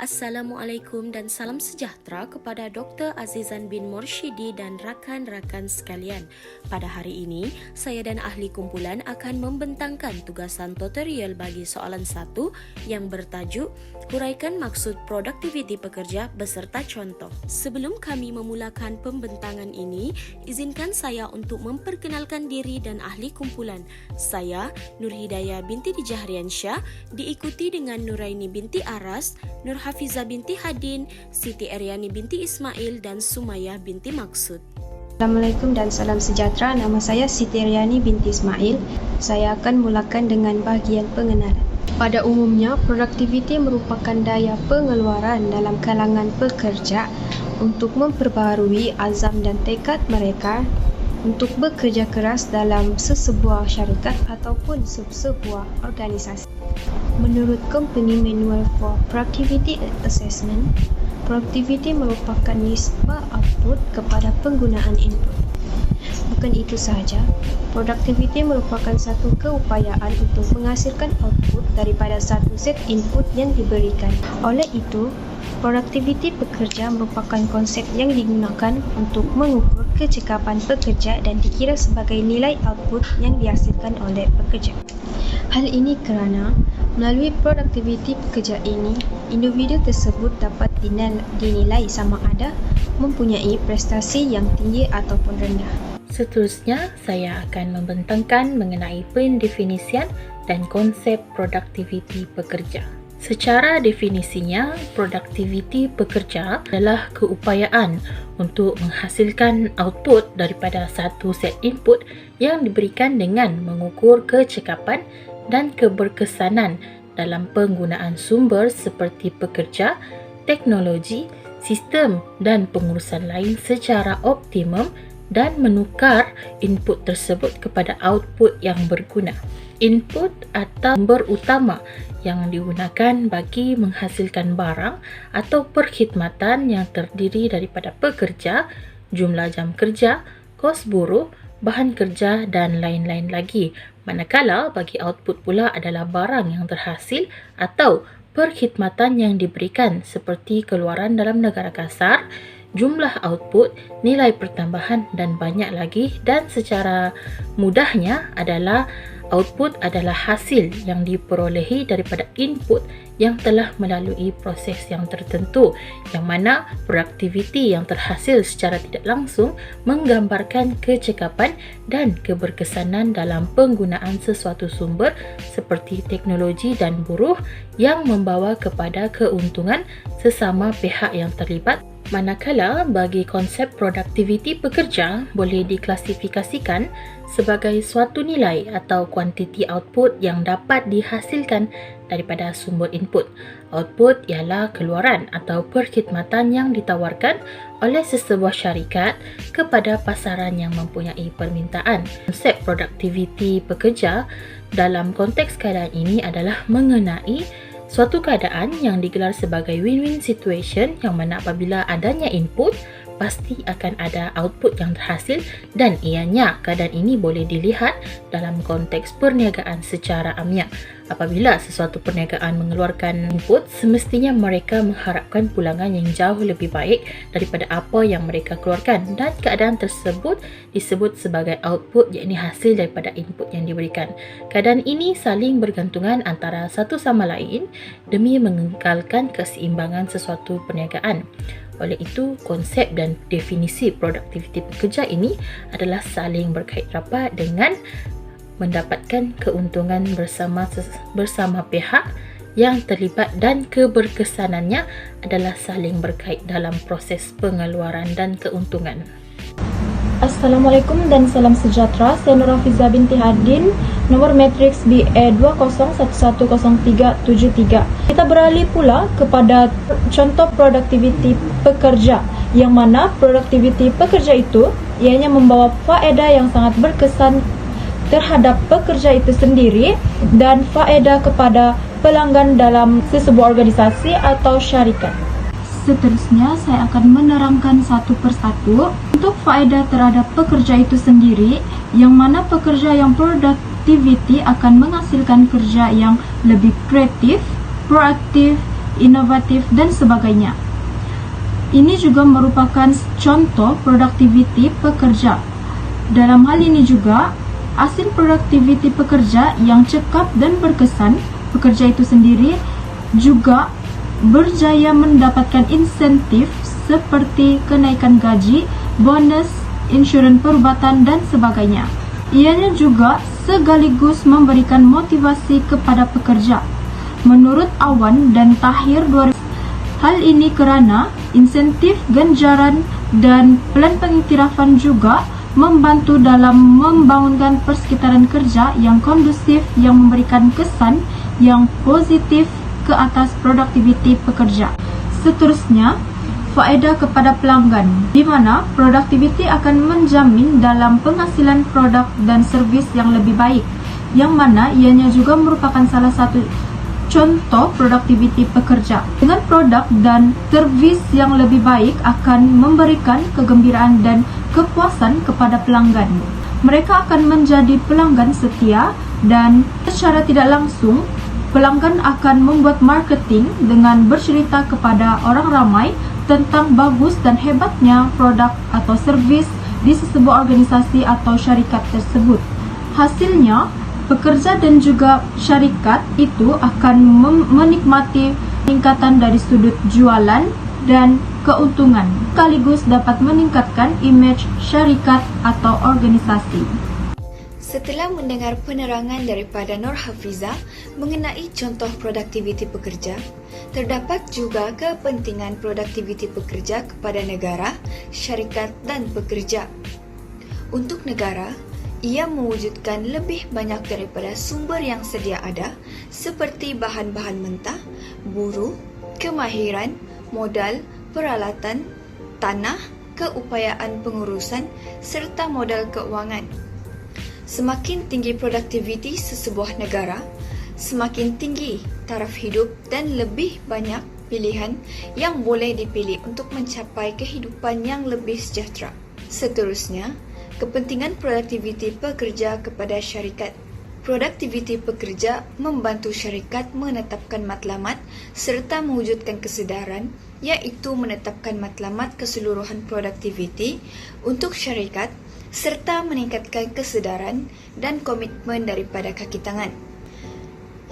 Assalamualaikum dan salam sejahtera kepada Dr. Azizan bin Morshidi dan rakan-rakan sekalian. Pada hari ini, saya dan ahli kumpulan akan membentangkan tugasan tutorial bagi soalan 1 yang bertajuk Huraikan maksud produktiviti pekerja beserta contoh. Sebelum kami memulakan pembentangan ini, izinkan saya untuk memperkenalkan diri dan ahli kumpulan. Saya, Nur Hidayah binti Dijahriansyah, diikuti dengan Nuraini binti Aras, Nur Hafiza binti Hadin, Siti Eryani binti Ismail dan Sumayah binti Maksud. Assalamualaikum dan salam sejahtera. Nama saya Siti Eryani binti Ismail. Saya akan mulakan dengan bahagian pengenalan. Pada umumnya, produktiviti merupakan daya pengeluaran dalam kalangan pekerja untuk memperbaharui azam dan tekad mereka untuk bekerja keras dalam sesebuah syarikat ataupun sebuah organisasi. Menurut Company Manual for Productivity Assessment, produktiviti merupakan nisbah output kepada penggunaan input. Bukan itu sahaja, produktiviti merupakan satu keupayaan untuk menghasilkan output daripada satu set input yang diberikan. Oleh itu, produktiviti pekerja merupakan konsep yang digunakan untuk mengukur kecekapan pekerja dan dikira sebagai nilai output yang dihasilkan oleh pekerja. Hal ini kerana melalui produktiviti pekerja ini, individu tersebut dapat dinilai sama ada mempunyai prestasi yang tinggi ataupun rendah. Seterusnya, saya akan membentangkan mengenai pendefinisian dan konsep produktiviti pekerja. Secara definisinya, produktiviti pekerja adalah keupayaan untuk menghasilkan output daripada satu set input yang diberikan dengan mengukur kecekapan dan keberkesanan dalam penggunaan sumber seperti pekerja, teknologi, sistem dan pengurusan lain secara optimum dan menukar input tersebut kepada output yang berguna. Input atau sumber utama yang digunakan bagi menghasilkan barang atau perkhidmatan yang terdiri daripada pekerja, jumlah jam kerja, kos buruh, bahan kerja dan lain-lain lagi. Manakala bagi output pula adalah barang yang terhasil atau perkhidmatan yang diberikan seperti keluaran dalam negara kasar, jumlah output, nilai pertambahan dan banyak lagi. Dan secara mudahnya adalah output adalah hasil yang diperolehi daripada input yang telah melalui proses yang tertentu, yang mana produktiviti yang terhasil secara tidak langsung menggambarkan kecekapan dan keberkesanan dalam penggunaan sesuatu sumber seperti teknologi dan buruh yang membawa kepada keuntungan sesama pihak yang terlibat. Manakala bagi konsep produktiviti pekerja boleh diklasifikasikan sebagai suatu nilai atau kuantiti output yang dapat dihasilkan daripada sumber input. Output ialah keluaran atau perkhidmatan yang ditawarkan oleh sesebuah syarikat kepada pasaran yang mempunyai permintaan. Konsep produktiviti pekerja dalam konteks keadaan ini adalah mengenai suatu keadaan yang digelar sebagai win-win situation, yang mana apabila adanya input, pasti akan ada output yang terhasil, dan ianya keadaan ini boleh dilihat dalam konteks perniagaan secara amnya. Apabila sesuatu perniagaan mengeluarkan input, semestinya mereka mengharapkan pulangan yang jauh lebih baik daripada apa yang mereka keluarkan, dan keadaan tersebut disebut sebagai output, iaitu hasil daripada input yang diberikan. Keadaan ini saling bergantungan antara satu sama lain demi mengekalkan keseimbangan sesuatu perniagaan. Oleh itu, konsep dan definisi produktiviti pekerja ini adalah saling berkait rapat dengan mendapatkan keuntungan bersama pihak yang terlibat, dan keberkesanannya adalah saling berkait dalam proses pengeluaran dan keuntungan. Assalamualaikum dan salam sejahtera. Saya Nur Hafiza binti Hadin, nomor matriks BA20110373. Kita beralih pula kepada contoh produktiviti pekerja, yang mana produktiviti pekerja itu ianya membawa faedah yang sangat berkesan terhadap pekerja itu sendiri dan faedah kepada pelanggan dalam sesebuah organisasi atau syarikat. Seterusnya, saya akan menerangkan satu persatu untuk faedah terhadap pekerja itu sendiri, yang mana pekerja yang productivity akan menghasilkan kerja yang lebih kreatif, proaktif, inovatif, dan sebagainya. Ini juga merupakan contoh produktiviti pekerja. Dalam hal ini juga, hasil produktiviti pekerja yang cekap dan berkesan, pekerja itu sendiri juga berjaya mendapatkan insentif seperti kenaikan gaji, bonus, insurans perubatan, dan sebagainya. Ianya juga sekaligus memberikan motivasi kepada pekerja. Menurut Awan dan Tahir, hal ini kerana insentif, ganjaran, dan pelan pengiktirafan juga membantu dalam membangunkan persekitaran kerja yang kondusif yang memberikan kesan yang positif ke atas produktiviti pekerja. Seterusnya, faedah kepada pelanggan, di mana produktiviti akan menjamin dalam penghasilan produk dan servis yang lebih baik, yang mana ianya juga merupakan salah satu contoh produktiviti pekerja. Dengan produk dan servis yang lebih baik akan memberikan kegembiraan dan kepuasan kepada pelanggan. Mereka akan menjadi pelanggan setia dan secara tidak langsung pelanggan akan membuat marketing dengan bercerita kepada orang ramai tentang bagus dan hebatnya produk atau servis di sebuah organisasi atau syarikat tersebut. Hasilnya, pekerja dan juga syarikat itu akan menikmati peningkatan dari sudut jualan dan keuntungan, sekaligus dapat meningkatkan imej syarikat atau organisasi. Setelah mendengar penerangan daripada Nur Hafizah mengenai contoh produktiviti pekerja, terdapat juga kepentingan produktiviti pekerja kepada negara, syarikat dan pekerja. Untuk negara, ia mewujudkan lebih banyak daripada sumber yang sedia ada seperti bahan-bahan mentah, buruh, kemahiran, modal, peralatan, tanah, keupayaan pengurusan serta modal keuangan. Semakin tinggi produktiviti sesebuah negara, semakin tinggi taraf hidup dan lebih banyak pilihan yang boleh dipilih untuk mencapai kehidupan yang lebih sejahtera. Seterusnya, kepentingan produktiviti pekerja kepada syarikat. Produktiviti pekerja membantu syarikat menetapkan matlamat serta mewujudkan kesedaran, iaitu menetapkan matlamat keseluruhan produktiviti untuk syarikat serta meningkatkan kesedaran dan komitmen daripada kaki tangan.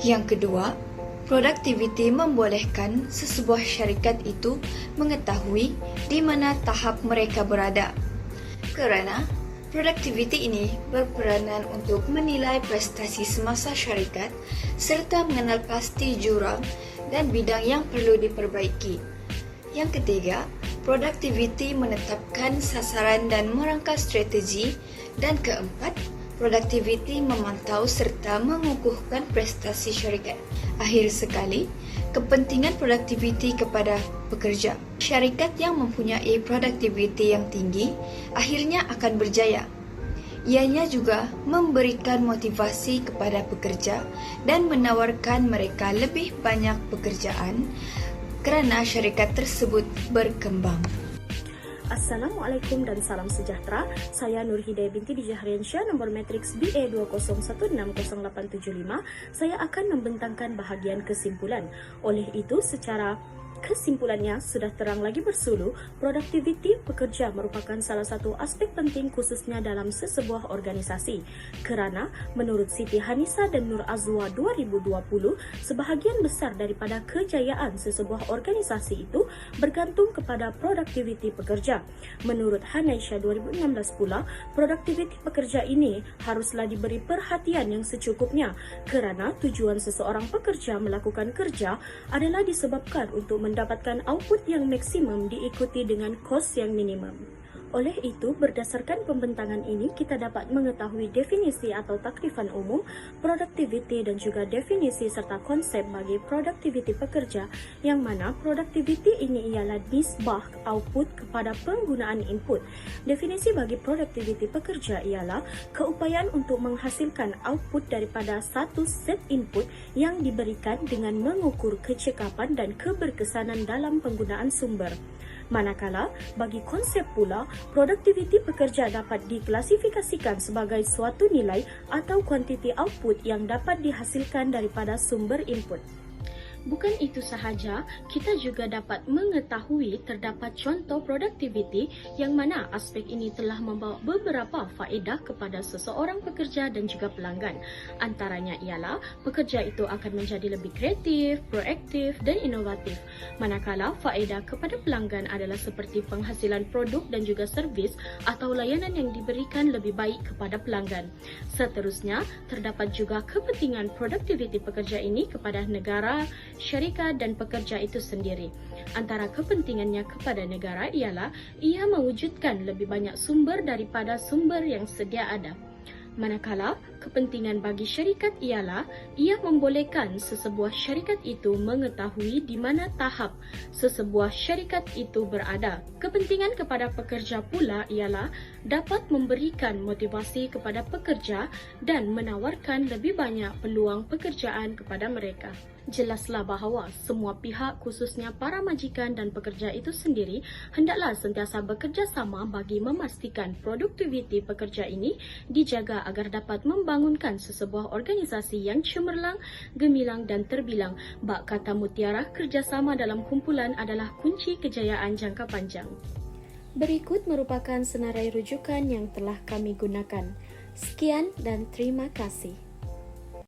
Yang kedua, produktiviti membolehkan sesebuah syarikat itu mengetahui di mana tahap mereka berada. Kerana produktiviti ini berperanan untuk menilai prestasi semasa syarikat serta mengenal pasti jurang dan bidang yang perlu diperbaiki. Yang ketiga, produktiviti menetapkan sasaran dan merangka strategi. Dan keempat, produktiviti memantau serta mengukuhkan prestasi syarikat. Akhir sekali, kepentingan produktiviti kepada pekerja. Syarikat yang mempunyai produktiviti yang tinggi akhirnya akan berjaya. Ianya juga memberikan motivasi kepada pekerja dan menawarkan mereka lebih banyak pekerjaan kerana syarikat tersebut berkembang. Assalamualaikum dan salam sejahtera. Saya Nur Hidayah binti Bijahriansyah, nombor matriks BA 2016085. Saya akan membentangkan bahagian kesimpulan. Oleh itu, secara kesimpulannya sudah terang lagi bersulu, produktiviti pekerja merupakan salah satu aspek penting khususnya dalam sesebuah organisasi. Kerana menurut Siti Hanisa dan Nur Azwa 2020, sebahagian besar daripada kejayaan sesebuah organisasi itu bergantung kepada produktiviti pekerja. Menurut Hanaisyah 2016 pula, produktiviti pekerja ini haruslah diberi perhatian yang secukupnya kerana tujuan seseorang pekerja melakukan kerja adalah disebabkan untuk mendapatkan output yang maksimum diikuti dengan kos yang minimum. Oleh itu, berdasarkan pembentangan ini, kita dapat mengetahui definisi atau takrifan umum, produktiviti dan juga definisi serta konsep bagi produktiviti pekerja, yang mana produktiviti ini ialah nisbah output kepada penggunaan input. Definisi bagi produktiviti pekerja ialah keupayaan untuk menghasilkan output daripada satu set input yang diberikan dengan mengukur kecekapan dan keberkesanan dalam penggunaan sumber. Manakala, bagi konsep pula, produktiviti pekerja dapat diklasifikasikan sebagai suatu nilai atau kuantiti output yang dapat dihasilkan daripada sumber input. Bukan itu sahaja, kita juga dapat mengetahui terdapat contoh produktiviti yang mana aspek ini telah membawa beberapa faedah kepada seseorang pekerja dan juga pelanggan. Antaranya ialah pekerja itu akan menjadi lebih kreatif, proaktif dan inovatif. Manakala faedah kepada pelanggan adalah seperti penghasilan produk dan juga servis atau layanan yang diberikan lebih baik kepada pelanggan. Seterusnya, terdapat juga kepentingan produktiviti pekerja ini kepada negara, syarikat dan pekerja itu sendiri. Antara kepentingannya kepada negara ialah ia mewujudkan lebih banyak sumber daripada sumber yang sedia ada. Manakala kepentingan bagi syarikat ialah ia membolehkan sesebuah syarikat itu mengetahui di mana tahap sesebuah syarikat itu berada. Kepentingan kepada pekerja pula ialah dapat memberikan motivasi kepada pekerja dan menawarkan lebih banyak peluang pekerjaan kepada mereka. Jelaslah bahawa semua pihak khususnya para majikan dan pekerja itu sendiri hendaklah sentiasa bekerjasama bagi memastikan produktiviti pekerja ini dijaga agar dapat membangunkan sesebuah organisasi yang cemerlang, gemilang dan terbilang. Bak kata mutiara, kerjasama dalam kumpulan adalah kunci kejayaan jangka panjang. Berikut merupakan senarai rujukan yang telah kami gunakan. Sekian dan terima kasih.